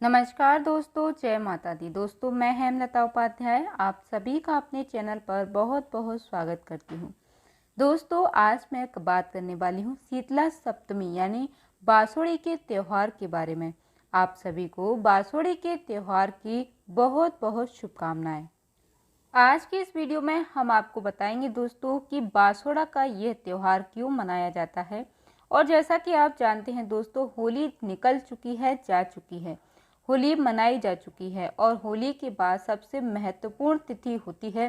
नमस्कार दोस्तों, जय माता दी। दोस्तों, मैं हेमलता उपाध्याय आप सभी का अपने चैनल पर बहुत बहुत स्वागत करती हूँ। दोस्तों, आज मैं एक बात करने वाली हूँ शीतला सप्तमी यानी बासोड़ी के त्यौहार के बारे में। आप सभी को बासोड़ी के त्यौहार की बहुत बहुत शुभकामनाएं। आज की इस वीडियो में हम आपको बताएंगे दोस्तों कि बासोड़ा का यह त्यौहार क्यों मनाया जाता है। और जैसा कि आप जानते हैं दोस्तों, होली निकल चुकी है, जा चुकी है, होली मनाई जा चुकी है और होली के बाद सबसे महत्वपूर्ण तिथि होती है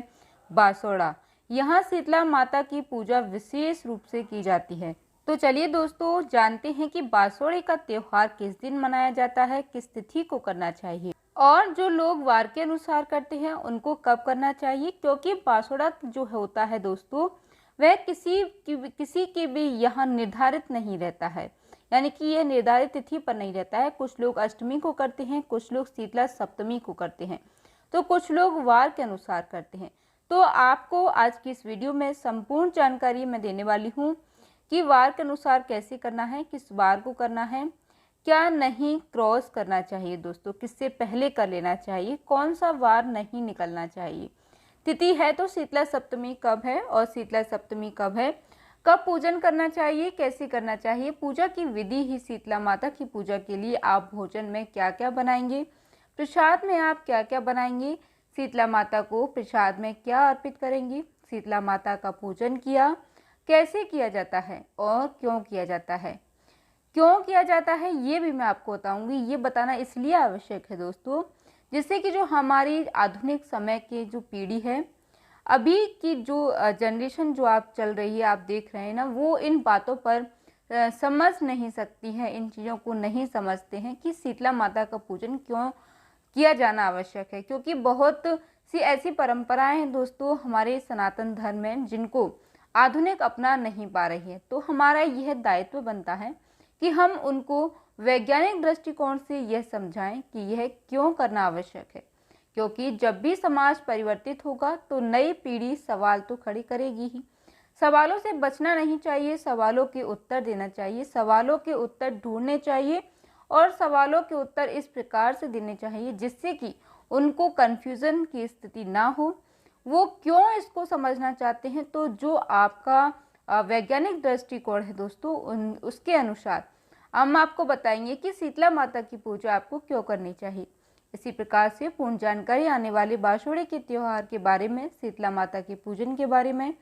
बासोड़ा। यहाँ शीतला माता की पूजा विशेष रूप से की जाती है। तो चलिए दोस्तों, जानते हैं कि बासोड़े का त्यौहार किस दिन मनाया जाता है, किस तिथि को करना चाहिए और जो लोग वार के अनुसार करते हैं उनको कब करना चाहिए। क्योंकि बासोड़ा जो होता है दोस्तों, वह किसी के भी यहाँ निर्धारित नहीं रहता है, यानी कि यह निर्धारित तिथि पर नहीं रहता है। कुछ लोग अष्टमी को करते हैं, कुछ लोग शीतला सप्तमी को करते हैं, तो कुछ लोग वार के अनुसार करते हैं। तो आपको आज की इस वीडियो में संपूर्ण जानकारी मैं देने वाली हूँ कि वार के अनुसार कैसे करना है, किस वार को करना है, क्या नहीं क्रॉस करना चाहिए दोस्तों, किससे पहले कर लेना चाहिए, कौन सा वार नहीं निकलना चाहिए। तिथि है तो शीतला सप्तमी कब है और शीतला सप्तमी कब है, कब पूजन करना चाहिए, कैसे करना चाहिए, पूजा की विधि ही शीतला माता की पूजा के लिए आप भोजन में क्या क्या बनाएंगे, प्रसाद में आप क्या क्या बनाएंगे, शीतला माता को प्रसाद में क्या अर्पित करेंगे, शीतला माता का पूजन किया कैसे किया जाता है और क्यों किया जाता है, क्यों किया जाता है ये भी मैं आपको बताऊंगी। ये बताना इसलिए आवश्यक है दोस्तों, जिससे कि जो हमारी आधुनिक समय की जो पीढ़ी है, अभी की जो जनरेशन जो आप चल रही है, आप देख रहे हैं ना, वो इन बातों पर समझ नहीं सकती है, इन चीज़ों को नहीं समझते हैं कि शीतला माता का पूजन क्यों किया जाना आवश्यक है। क्योंकि बहुत सी ऐसी परंपराएं हैं दोस्तों हमारे सनातन धर्म में, जिनको आधुनिक अपना नहीं पा रही है। तो हमारा यह दायित्व बनता है कि हम उनको वैज्ञानिक दृष्टिकोण से यह समझाएं कि यह क्यों करना आवश्यक है। क्योंकि जब भी समाज परिवर्तित होगा तो नई पीढ़ी सवाल तो खड़ी करेगी ही। सवालों से बचना नहीं चाहिए, सवालों के उत्तर देना चाहिए, सवालों के उत्तर ढूंढने चाहिए और सवालों के उत्तर इस प्रकार से देने चाहिए जिससे कि उनको कन्फ्यूज़न की स्थिति ना हो। वो क्यों इसको समझना चाहते हैं, तो जो आपका वैज्ञानिक दृष्टिकोण है दोस्तों, उसके अनुसार हम आपको बताएंगे कि शीतला माता की पूजा आपको क्यों करनी चाहिए। इसी प्रकार से पूर्ण जानकारी आने वाले बासोड़े के त्यौहार के बारे में, शीतला माता के पूजन के बारे में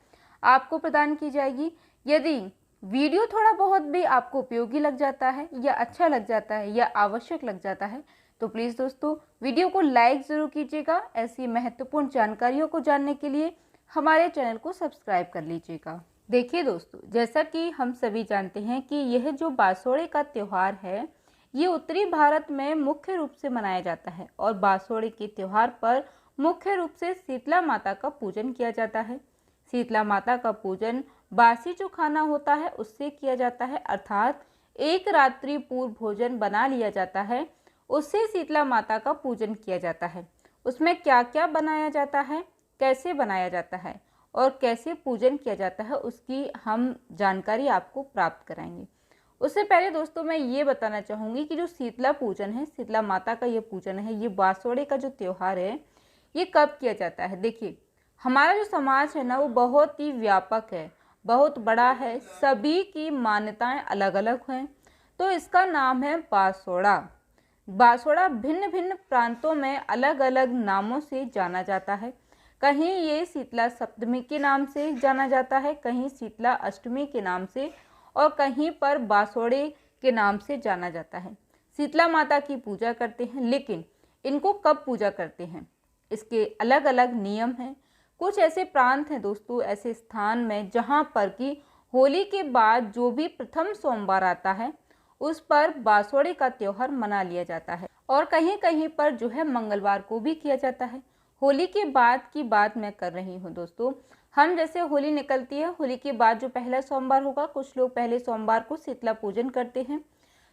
आपको प्रदान की जाएगी। यदि वीडियो थोड़ा बहुत भी आपको उपयोगी लग जाता है या अच्छा लग जाता है या आवश्यक लग जाता है तो प्लीज़ दोस्तों वीडियो को लाइक ज़रूर कीजिएगा। ऐसी महत्वपूर्ण जानकारियों को जानने के लिए हमारे चैनल को सब्सक्राइब कर लीजिएगा। देखिए दोस्तों, जैसा कि हम सभी जानते हैं कि यह जो बासोड़े का त्यौहार है, ये उत्तरी भारत में मुख्य रूप से मनाया जाता है और बासोड़े के त्यौहार पर मुख्य रूप से शीतला माता का पूजन किया जाता है। शीतला माता का पूजन बासी जो खाना होता है उससे किया जाता है, अर्थात एक रात्रि पूर्व भोजन बना लिया जाता है, उससे शीतला माता का पूजन किया जाता है। उसमें क्या क्या बनाया जाता है, कैसे बनाया जाता है और कैसे पूजन किया जाता है, उसकी हम जानकारी आपको प्राप्त कराएंगे। उससे पहले दोस्तों मैं ये बताना चाहूँगी कि जो शीतला पूजन है, शीतला माता का ये पूजन है, ये बासोड़े का जो त्यौहार है, ये कब किया जाता है। देखिए, हमारा जो समाज है ना, वो बहुत ही व्यापक है, बहुत बड़ा है, सभी की मान्यताएं अलग अलग हैं। तो इसका नाम है बासोड़ा। बासोड़ा भिन्न भिन्न प्रांतों में अलग अलग नामों से जाना जाता है। कहीं ये शीतला सप्तमी के नाम से जाना जाता है, कहीं शीतला अष्टमी के नाम से और कहीं पर बासोड़े के नाम से जाना जाता है। शीतला माता की पूजा करते हैं, लेकिन इनको कब पूजा करते हैं, इसके अलग अलग नियम हैं। कुछ ऐसे प्रांत हैं दोस्तों, ऐसे स्थान में जहाँ पर कि होली के बाद जो भी प्रथम सोमवार आता है उस पर बासोड़े का त्यौहार मना लिया जाता है और कहीं कहीं पर जो है मंगलवार को भी किया जाता है। होली के बाद की बात मैं कर रही हूँ दोस्तों। हम जैसे होली निकलती है, होली के बाद जो पहला सोमवार होगा, कुछ लोग पहले सोमवार को शीतला पूजन करते हैं,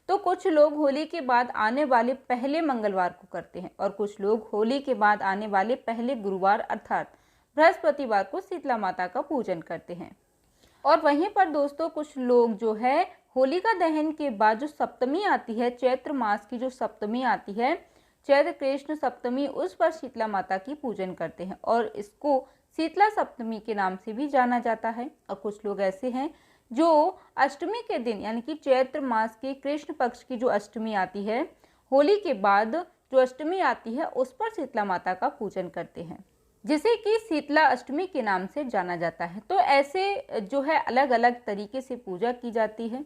तो कुछ लोग होली के बाद आने वाले पहले मंगलवार को करते हैं और कुछ लोग होली के बाद आने वाले पहले गुरुवार अर्थात बृहस्पतिवार को शीतला माता का पूजन करते हैं। और वहीं पर दोस्तों कुछ लोग जो है होलिका दहन के बाद जो सप्तमी आती है, चैत्र मास की जो सप्तमी आती है, चैत्र कृष्ण सप्तमी, उस पर शीतला माता की पूजन करते हैं और इसको शीतला सप्तमी के नाम से भी जाना जाता है। और कुछ लोग ऐसे हैं जो अष्टमी के दिन यानी कि चैत्र मास के कृष्ण पक्ष की जो अष्टमी आती है, होली के बाद जो अष्टमी आती है, उस पर शीतला माता का पूजन करते हैं, जिसे कि शीतला अष्टमी के नाम से जाना जाता है। तो ऐसे जो है अलग अलग तरीके से पूजा की जाती है,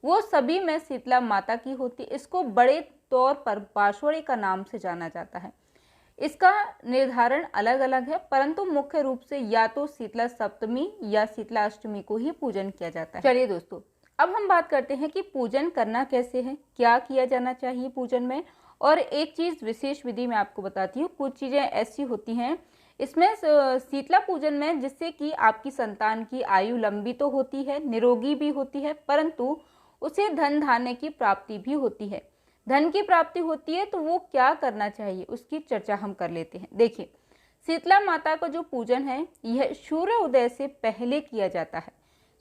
वो सभी में शीतला माता की होती है। इसको बड़े तौर पर बांसुरी का नाम से जाना जाता है। इसका निर्धारण अलग अलग है, परंतु मुख्य रूप से या तो शीतला सप्तमी या शीतला अष्टमी को ही पूजन किया जाता है। चलिए दोस्तों, अब हम बात करते हैं कि पूजन करना कैसे है, क्या किया जाना चाहिए पूजन में। और एक चीज़ विशेष विधि मैं आपको बताती हूँ। कुछ चीज़ें ऐसी होती हैं इसमें शीतला पूजन में, जिससे कि आपकी संतान की आयु लंबी तो होती है, निरोगी भी होती है, परंतु उसे धन धान्य की प्राप्ति भी होती है। धन की प्राप्ति होती है तो वो क्या करना चाहिए, उसकी चर्चा हम कर लेते हैं। देखिए, शीतला माता का जो पूजन है यह सूर्य उदय से पहले किया जाता है,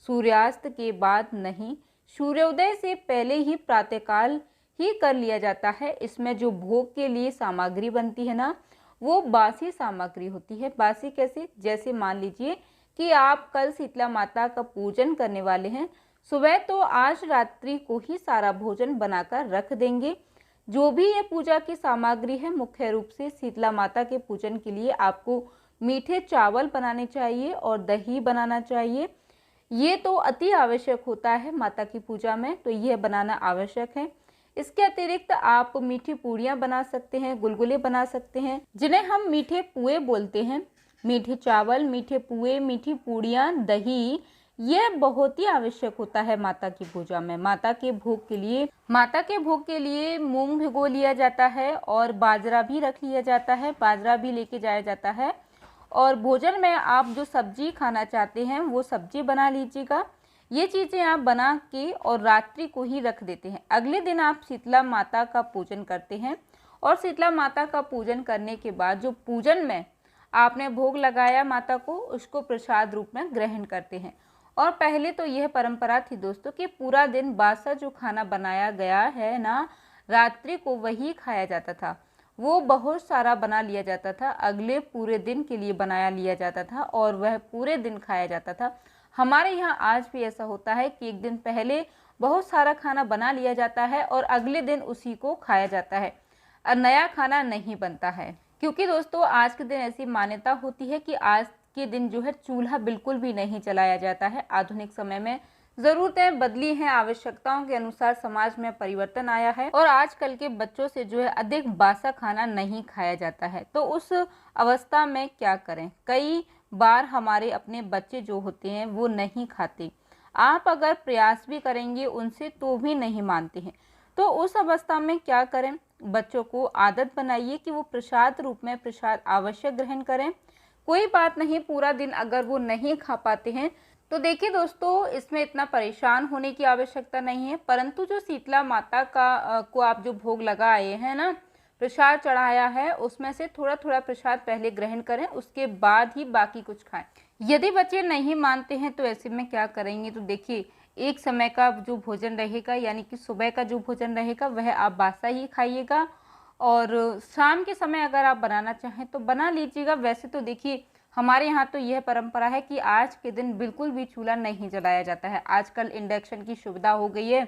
सूर्यास्त के बाद नहीं। सूर्योदय से पहले ही प्रातःकाल ही कर लिया जाता है। इसमें जो भोग के लिए सामग्री बनती है ना, वो बासी सामग्री होती है। बासी कैसे, जैसे मान लीजिए कि आप कल शीतला माता का पूजन करने वाले हैं, सुबह तो आज रात्रि को ही सारा भोजन बनाकर रख देंगे। जो भी ये पूजा की सामग्री है, मुख्य रूप से शीतला माता के पूजन के लिए आपको मीठे चावल बनाने चाहिए और दही बनाना चाहिए। ये तो अति आवश्यक होता है माता की पूजा में, तो यह बनाना आवश्यक है। इसके अतिरिक्त आप मीठी पूड़ियाँ बना सकते हैं, गुलगुले बना सकते हैं, जिन्हें हम मीठे पुए बोलते हैं। मीठे चावल, मीठे पुए, मीठी पूड़ियाँ, दही, यह बहुत ही आवश्यक होता है माता की पूजा में। माता के भोग के लिए मूंग भिगो लिया जाता है और बाजरा भी रख लिया जाता है, बाजरा भी लेके जाया जाता है। और भोजन में आप जो सब्जी खाना चाहते हैं वो सब्जी बना लीजिएगा। ये चीज़ें आप बना के और रात्रि को ही रख देते हैं। अगले दिन आप शीतला माता का पूजन करते हैं और शीतला माता का पूजन करने के बाद जो पूजन में आपने भोग लगाया माता को, उसको प्रसाद रूप में ग्रहण करते हैं। और पहले तो यह परंपरा थी दोस्तों कि पूरा दिन बासा जो खाना बनाया गया है ना, रात्रि को वही खाया जाता था। वो बहुत सारा बना लिया जाता था, अगले पूरे दिन के लिए बनाया लिया जाता था और वह पूरे दिन खाया जाता था। हमारे यहाँ आज भी ऐसा होता है कि एक दिन पहले बहुत सारा खाना बना लिया जाता है और अगले दिन उसी को खाया जाता है और नया खाना नहीं बनता है। क्योंकि दोस्तों आज के दिन ऐसी मान्यता होती है कि आज के दिन जो है चूल्हा बिल्कुल भी नहीं जलाया जाता है। आधुनिक समय में ज़रूरतें बदली हैं, आवश्यकताओं के अनुसार समाज में परिवर्तन आया है और आजकल के बच्चों से जो है अधिक बासा खाना नहीं खाया जाता है। तो उस अवस्था में क्या करें, कई बार हमारे अपने बच्चे जो होते हैं वो नहीं खाते। आप अगर प्रयास भी करेंगे उनसे तो भी नहीं मानते हैं। तो उस अवस्था में क्या करें, बच्चों को आदत बनाइए कि वो प्रसाद रूप में प्रसाद अवश्य ग्रहण करें। कोई बात नहीं, पूरा दिन अगर वो नहीं खा पाते हैं तो देखिए दोस्तों, इसमें इतना परेशान होने की आवश्यकता नहीं है। परंतु जो शीतला माता का को आप जो भोग लगाए हैं ना, प्रसाद चढ़ाया है, उसमें से थोड़ा थोड़ा प्रसाद पहले ग्रहण करें, उसके बाद ही बाकी कुछ खाएं। यदि बच्चे नहीं मानते हैं तो ऐसे में क्या करेंगे, तो देखिए एक समय का जो भोजन रहेगा यानी कि सुबह का जो भोजन रहेगा वह आप बासा ही खाइएगा और शाम के समय अगर आप बनाना चाहें तो बना लीजिएगा। वैसे तो देखिए हमारे यहाँ तो यह परंपरा है कि आज के दिन बिल्कुल भी चूल्हा नहीं जलाया जाता है। आजकल इंडक्शन की सुविधा हो गई है,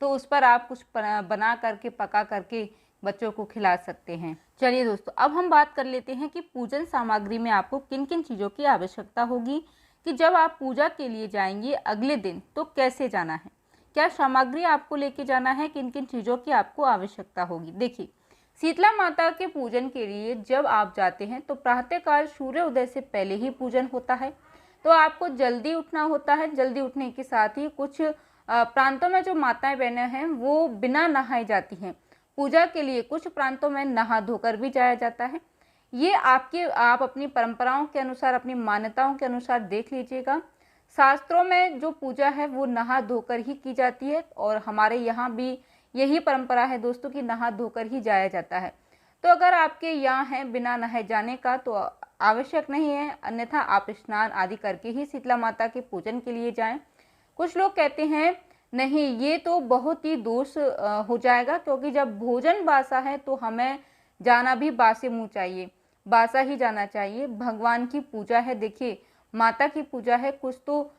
तो उस पर आप कुछ बना करके पका करके बच्चों को खिला सकते हैं। चलिए दोस्तों, अब हम बात कर लेते हैं कि पूजन सामग्री में आपको किन किन चीज़ों की आवश्यकता होगी, कि जब आप पूजा के लिए जाएंगे अगले दिन तो कैसे जाना है, क्या सामग्री आपको लेके जाना है, किन किन चीज़ों की आपको आवश्यकता होगी। देखिए, शीतला माता के पूजन के लिए जब आप जाते हैं तो प्रातःकाल सूर्य उदय से पहले ही पूजन होता है, तो आपको जल्दी उठना होता है। जल्दी उठने के साथ ही कुछ प्रांतों में जो माताएं बहनें हैं वो बिना नहाए जाती हैं पूजा के लिए, कुछ प्रांतों में नहा धोकर भी जाया जाता है। ये आप अपनी परंपराओं के अनुसार, अपनी मान्यताओं के अनुसार देख लीजिएगा। शास्त्रों में जो पूजा है वो नहा धोकर ही की जाती है और हमारे यहाँ भी यही परंपरा है दोस्तों कि नहा धोकर ही जाया जाता है। तो अगर आपके यहाँ है बिना नहाए जाने का तो आवश्यक नहीं है, अन्यथा आप स्नान आदि करके ही शीतला माता के पूजन के लिए जाएं। कुछ लोग कहते हैं नहीं, ये तो बहुत ही दोष हो जाएगा, क्योंकि जब भोजन बासा है तो हमें जाना भी बासे मुँह चाहिए, बासा ही जाना चाहिए। भगवान की पूजा है, देखिए माता की पूजा है, कुछ तो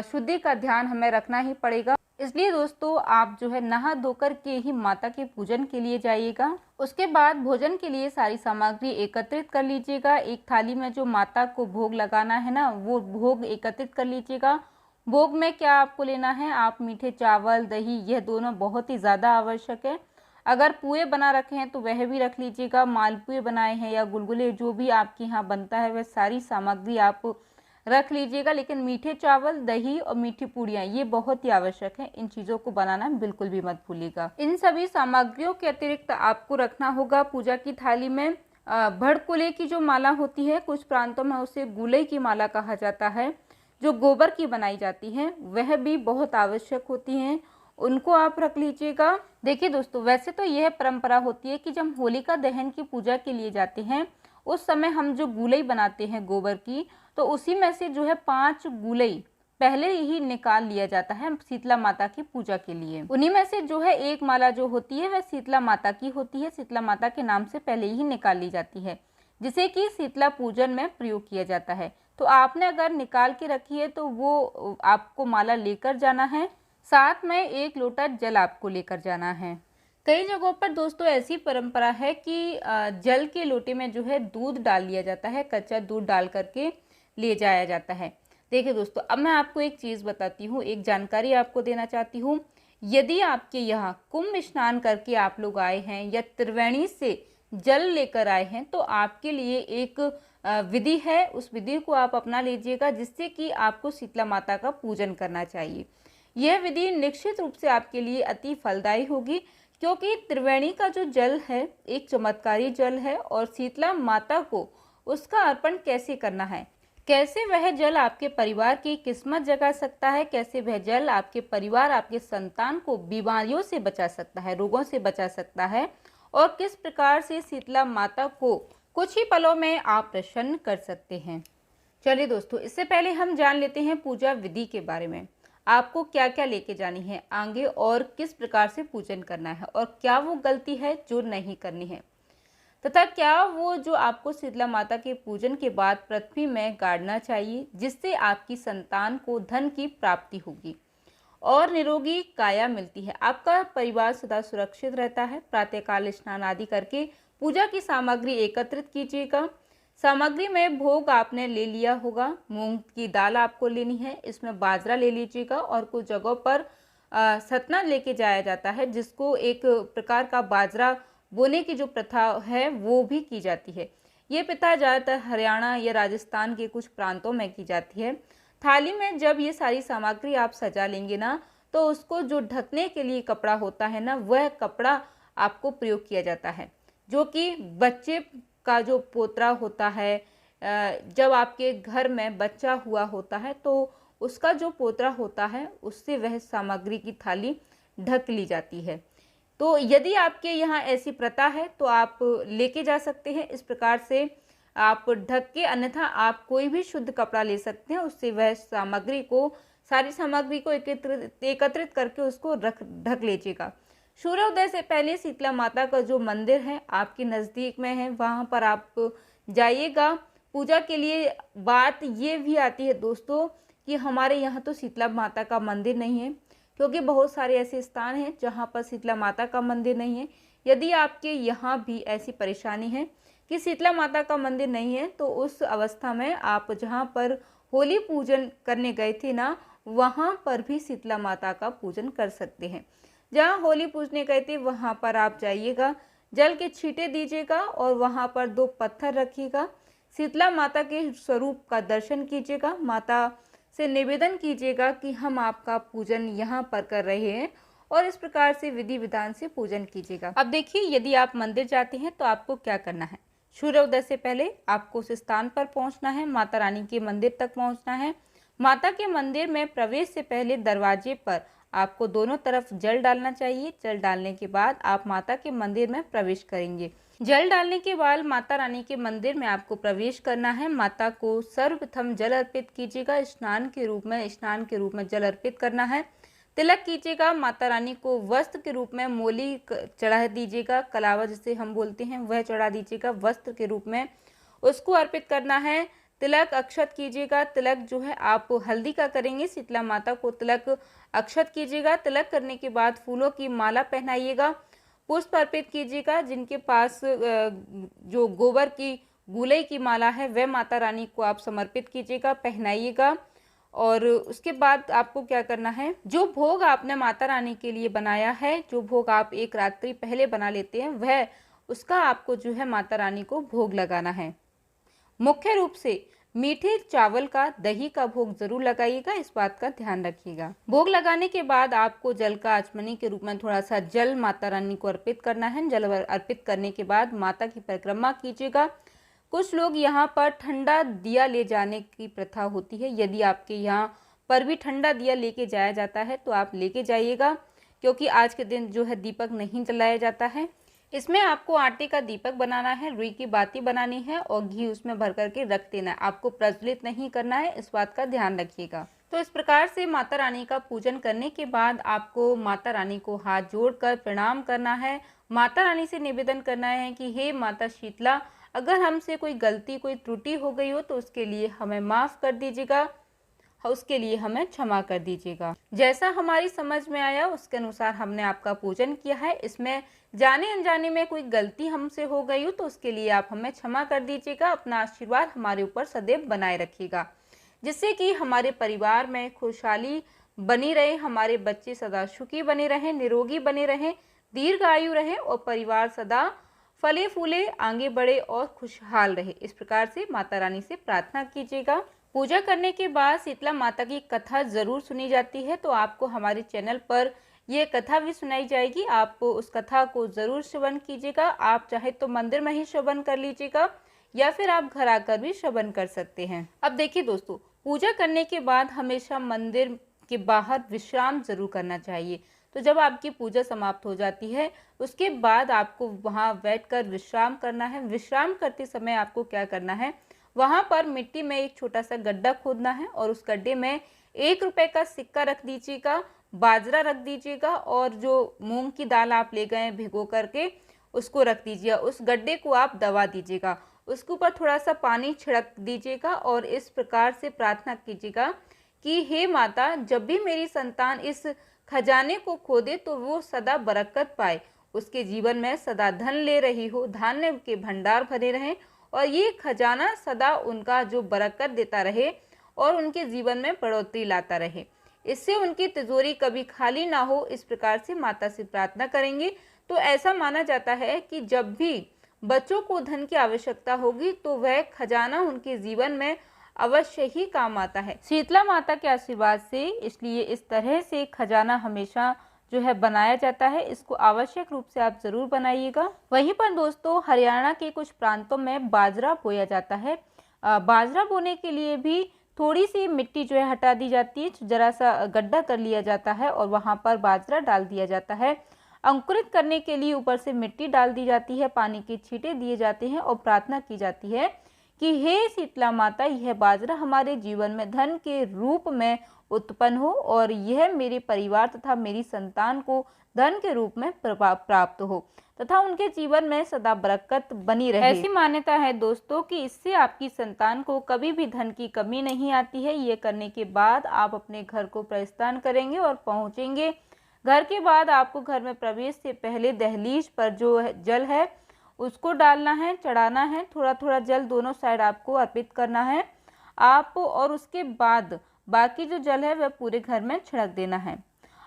शुद्धि का ध्यान हमें रखना ही पड़ेगा। इसलिए दोस्तों आप जो है नहा धोकर के ही माता के पूजन के लिए जाइएगा। उसके बाद भोजन के लिए सारी सामग्री एकत्रित कर लीजिएगा। एक थाली में जो माता को भोग लगाना है ना, वो भोग एकत्रित कर लीजिएगा। भोग में क्या आपको लेना है, आप मीठे चावल, दही, यह दोनों बहुत ही ज़्यादा आवश्यक है। अगर पुए बना रखे हैं तो वह भी रख लीजिएगा। मालपुए बनाए हैं या गुलगुले, जो भी आपके यहाँ बनता है वह सारी सामग्री आप रख लीजिएगा। लेकिन मीठे चावल, दही और मीठी पूड़ियाँ ये बहुत ही आवश्यक है। इन चीज़ों को बनाना बिल्कुल भी मत भूलिएगा। इन सभी सामग्रियों के अतिरिक्त आपको रखना होगा पूजा की थाली में भड़कुले की जो माला होती है, कुछ प्रांतों में उसे गुले की माला कहा जाता है, जो गोबर की बनाई जाती हैं, वह भी बहुत आवश्यक होती हैं, उनको आप रख लीजिएगा। देखिए दोस्तों, वैसे तो यह परंपरा होती है कि जब होलिका दहन की पूजा के लिए जाते हैं उस समय हम जो गुलई बनाते हैं गोबर की, तो उसी में से जो है 5 गुलई पहले ही निकाल लिया जाता है शीतला माता की पूजा के लिए। उन्हीं में से जो है एक माला जो होती है वह शीतला माता की होती है, शीतला माता के नाम से पहले ही निकाल ली जाती है, जिसे कि शीतला पूजन में प्रयोग किया जाता है। तो आपने अगर निकाल के रखी है तो वो आपको माला लेकर जाना है, साथ में 1 लोटा जल आपको लेकर जाना है। कई जगहों पर दोस्तों ऐसी परंपरा है कि जल के लोटे में जो है दूध डाल लिया जाता है, कच्चा दूध डाल करके ले जाया जाता है। देखिए दोस्तों, अब मैं आपको एक चीज़ बताती हूँ, एक जानकारी आपको देना चाहती हूँ। यदि आपके यहाँ कुंभ स्नान करके आप लोग आए हैं या त्रिवेणी से जल लेकर आए हैं, तो आपके लिए एक विधि है, उस विधि को आप अपना लीजिएगा, जिससे कि आपको शीतला माता का पूजन करना चाहिए। यह विधि निश्चित रूप से आपके लिए अति फलदायी होगी, क्योंकि त्रिवेणी का जो जल है एक चमत्कारी जल है, और शीतला माता को उसका अर्पण कैसे करना है, कैसे वह जल आपके परिवार की किस्मत जगा सकता है, कैसे वह जल आपके परिवार, आपके संतान को बीमारियों से बचा सकता है, रोगों से बचा सकता है, और किस प्रकार से शीतला माता को कुछ ही पलों में आप प्रसन्न कर सकते हैं। चलिए दोस्तों, इससे पहले हम जान लेते हैं पूजा विधि के बारे में। आपको क्या क्या लेके जानी है आगे, और किस प्रकार से पूजन करना है, और क्या वो गलती है जो नहीं करनी है, तथा क्या वो जो आपको शीतला माता के पूजन के बाद पृथ्वी में गाड़ना चाहिए, जिससे आपकी संतान को धन की प्राप्ति होगी और निरोगी काया मिलती है, आपका परिवार सदा सुरक्षित रहता है। प्रातःकाल स्नान आदि करके पूजा की सामग्री एकत्रित कीजिएगा। सामग्री में भोग आपने ले लिया होगा, मूंग की दाल आपको लेनी है, इसमें बाजरा ले लीजिएगा, और कुछ जगहों पर सतना लेके जाया जाता है, जिसको एक प्रकार का बाजरा बोने की जो प्रथा है वो भी की जाती है। ये प्रथा ज़्यादातर हरियाणा या राजस्थान के कुछ प्रांतों में की जाती है। थाली में जब ये सारी सामग्री आप सजा लेंगे ना, तो उसको जो ढकने के लिए कपड़ा होता है ना, वह कपड़ा आपको प्रयोग किया जाता है, जो कि बच्चे का जो पोतरा होता है, जब आपके घर में बच्चा हुआ होता है तो उसका जो पोतरा होता है उससे वह सामग्री की थाली ढक ली जाती है। तो यदि आपके यहाँ ऐसी प्रथा है तो आप लेके जा सकते हैं। इस प्रकार से आप ढक के, अन्यथा आप कोई भी शुद्ध कपड़ा ले सकते हैं, उससे वह सामग्री को, सारी सामग्री को एकत्रित करके उसको ढक लीजिएगा। सूर्योदय से पहले शीतला माता का जो मंदिर है आपके नज़दीक में है, वहाँ पर आप जाइएगा पूजा के लिए। बात ये भी आती है दोस्तों कि हमारे यहाँ तो शीतला माता का मंदिर नहीं है, क्योंकि बहुत सारे ऐसे स्थान हैं जहाँ पर शीतला माता का मंदिर नहीं है। यदि आपके यहाँ भी ऐसी परेशानी है कि शीतला माता का मंदिर नहीं है, तो उस अवस्था में आप जहाँ पर होली पूजन करने गए थे ना, वहाँ पर भी शीतला माता का पूजन कर सकते हैं। जहाँ होली पूजने गए थे वहाँ पर आप जाइएगा, जल के छींटे दीजिएगा और वहाँ पर 2 पत्थर रखिएगा, शीतला माता के स्वरूप का दर्शन कीजिएगा, माता से निवेदन कीजिएगा कि हम आपका पूजन यहाँ पर कर रहे हैं, और इस प्रकार से विधि विधान से पूजन कीजिएगा। अब देखिए, यदि आप मंदिर जाते हैं तो आपको क्या करना है। सूर्योदय से पहले आपको उस स्थान पर पहुँचना है, माता रानी के मंदिर तक पहुँचना है। माता के मंदिर में प्रवेश से पहले दरवाजे पर आपको दोनों तरफ जल डालना चाहिए। जल डालने के बाद आप माता के मंदिर में प्रवेश करेंगे। जल डालने के बाद माता रानी के मंदिर में आपको प्रवेश करना है। माता को सर्वप्रथम जल अर्पित कीजिएगा, स्नान के रूप में जल अर्पित करना है। तिलक कीजिएगा, माता रानी को वस्त्र के रूप में मोली चढ़ा दीजिएगा, कलावा जिसे हम बोलते हैं वह चढ़ा दीजिएगा वस्त्र के रूप में, उसको अर्पित करना है। तिलक अक्षत कीजिएगा, तिलक जो है आप हल्दी का करेंगे, शीतला माता को तिलक अक्षत कीजिएगा। तिलक करने के बाद फूलों की माला पहनाइएगा, पुष्प अर्पित कीजिएगा। जिनके पास जो गोबर की गुलई की माला है वह माता रानी को आप समर्पित कीजिएगा, पहनाइएगा। और उसके बाद आपको क्या करना है, जो भोग आपने माता रानी के लिए बनाया है, जो भोग आप एक रात्रि पहले बना लेते हैं, वह उसका आपको जो है माता रानी को भोग लगाना है। मुख्य रूप से मीठे चावल का, दही का भोग जरूर लगाइएगा, इस बात का ध्यान रखिएगा। भोग लगाने के बाद आपको जल का आचमनी के रूप में थोड़ा सा जल माता रानी को अर्पित करना है। जल अर्पित करने के बाद माता की परिक्रमा कीजिएगा। कुछ लोग यहाँ पर ठंडा दिया ले जाने की प्रथा होती है, यदि आपके यहाँ पर भी ठंडा दिया लेके जाया जाता है तो आप लेके जाइएगा, क्योंकि आज के दिन जो है दीपक नहीं जलाया जाता है। इसमें आपको आटे का दीपक बनाना है, रुई की बाती बनानी है और घी उसमें भर करके रख देना है। आपको प्रज्वलित नहीं करना है, इस बात का ध्यान रखिएगा। तो इस प्रकार से माता रानी का पूजन करने के बाद आपको माता रानी को हाथ जोड़कर प्रणाम करना है। माता रानी से निवेदन करना है कि हे माता शीतला, अगर हमसे कोई गलती, कोई त्रुटि हो गई हो तो उसके लिए हमें माफ़ कर दीजिएगा, उसके लिए हमें क्षमा कर दीजिएगा। जैसा हमारी समझ में आया उसके अनुसार हमने आपका पूजन किया है। इसमें जाने अनजाने में कोई गलती हमसे हो गई हो तो उसके लिए आप हमें क्षमा कर दीजिएगा। अपना आशीर्वाद हमारे ऊपर सदैव बनाए रखिएगा, जिससे कि हमारे परिवार में खुशहाली बनी रहे, हमारे बच्चे सदा सुखी बने रहें, निरोगी बने रहें, दीर्घायु रहे और परिवार सदा फले फूले, आगे बढ़े और खुशहाल रहे। इस प्रकार से माता रानी से प्रार्थना कीजिएगा। पूजा करने के बाद शीतला माता की कथा जरूर सुनी जाती है, तो आपको हमारे चैनल पर यह कथा भी सुनाई जाएगी। आप उस कथा को जरूर श्रवण कीजिएगा। आप चाहे तो मंदिर में ही श्रवण कर लीजिएगा या फिर आप घर आकर भी श्रवण कर सकते हैं। अब देखिए दोस्तों, पूजा करने के बाद हमेशा मंदिर के बाहर विश्राम जरूर करना चाहिए। तो जब आपकी पूजा समाप्त हो जाती है उसके बाद आपको वहाँ बैठकर विश्राम करना है। विश्राम करते समय आपको क्या करना है, वहाँ पर मिट्टी में एक छोटा सा गड्ढा खोदना है और उस गड्ढे में 1 रुपए का सिक्का रख दीजिएगा, बाजरा रख दीजिएगा और जो मूंग की दाल आप ले गए हैं भिगो करके उसको रख दीजिए। उस गड्ढे को आप दबा दीजिएगा, उसके ऊपर थोड़ा सा पानी छिड़क दीजिएगा और इस प्रकार से प्रार्थना कीजिएगा कि हे माता, जब भी मेरी संतान इस खजाने को खोदे तो वो सदा बरकत पाए, उसके जीवन में सदा धन ले रही हो, धान्य के भंडार भरे रहें और ये खजाना सदा उनका जो बरकत देता रहे और उनके जीवन में बढ़ोतरी लाता रहे, इससे उनकी तिजोरी कभी खाली ना हो। इस प्रकार से माता से प्रार्थना करेंगे तो ऐसा माना जाता है कि जब भी बच्चों को धन की आवश्यकता होगी तो वह खजाना उनके जीवन में अवश्य ही काम आता है शीतला माता के आशीर्वाद से। इसलिए इस तरह से खजाना हमेशा जो है बनाया जाता है, इसको आवश्यक रूप से आप जरूर बनाइएगा। वहीं पर दोस्तों, हरियाणा के कुछ प्रांतों में बाजरा बोया जाता है। बाजरा बोने के लिए भी थोड़ी सी मिट्टी जो है हटा दी जाती है, जरा सा गड्ढा कर लिया जाता है और वहां पर बाजरा डाल दिया जाता है। अंकुरित करने के लिए ऊपर से मिट्टी डाल दी जाती है, पानी के छींटे दिए जाते हैं और प्रार्थना की जाती है कि हे शीतला माता, यह बाजरा हमारे जीवन में धन के रूप में उत्पन्न हो और यह मेरे परिवार तथा मेरी संतान को धन के रूप में प्राप्त हो तथा उनके जीवन में सदा बरकत बनी रहे। ऐसी मान्यता है दोस्तों कि इससे आपकी संतान को कभी भी धन की कमी नहीं आती है। ये करने के बाद आप अपने घर को प्रस्थान करेंगे और पहुंचेंगे। घर के बाद आपको घर में प्रवेश से पहले दहलीज पर जो जल है उसको डालना है, चढ़ाना है। थोड़ा थोड़ा जल दोनों साइड आपको अर्पित करना है आप, और उसके बाद बाकी जो जल है वह पूरे घर में छिड़क देना है।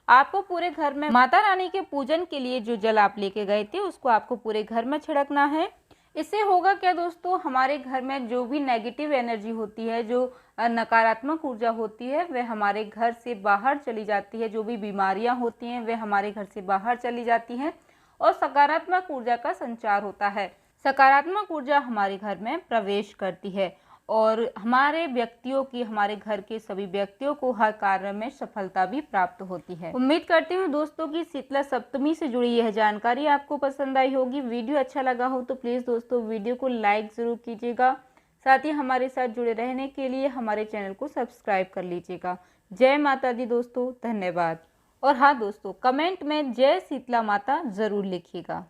आपको पूरे घर में माता रानी के पूजन के लिए जो जल आप लेके गए थे उसको आपको पूरे घर में छिड़कना है। इससे होगा क्या दोस्तों, हमारे घर में जो भी नेगेटिव एनर्जी होती है, जो नकारात्मक ऊर्जा होती है, वह हमारे घर से बाहर चली जाती है। जो भी बीमारियां होती हैं वह हमारे घर से बाहर चली जाती हैं और सकारात्मक ऊर्जा का संचार होता है। सकारात्मक ऊर्जा हमारे घर में प्रवेश करती है और हमारे व्यक्तियों की, हमारे घर के सभी व्यक्तियों को हर कार्य में सफलता भी प्राप्त होती है। उम्मीद करती हूँ दोस्तों की शीतला सप्तमी से जुड़ी यह जानकारी आपको पसंद आई होगी। वीडियो अच्छा लगा हो तो प्लीज़ दोस्तों वीडियो को लाइक ज़रूर कीजिएगा। साथ ही हमारे साथ जुड़े रहने के लिए हमारे चैनल को सब्सक्राइब कर लीजिएगा। जय माता दी दोस्तों, धन्यवाद। और हाँ दोस्तों, कमेंट में जय शीतला माता ज़रूर लिखिएगा।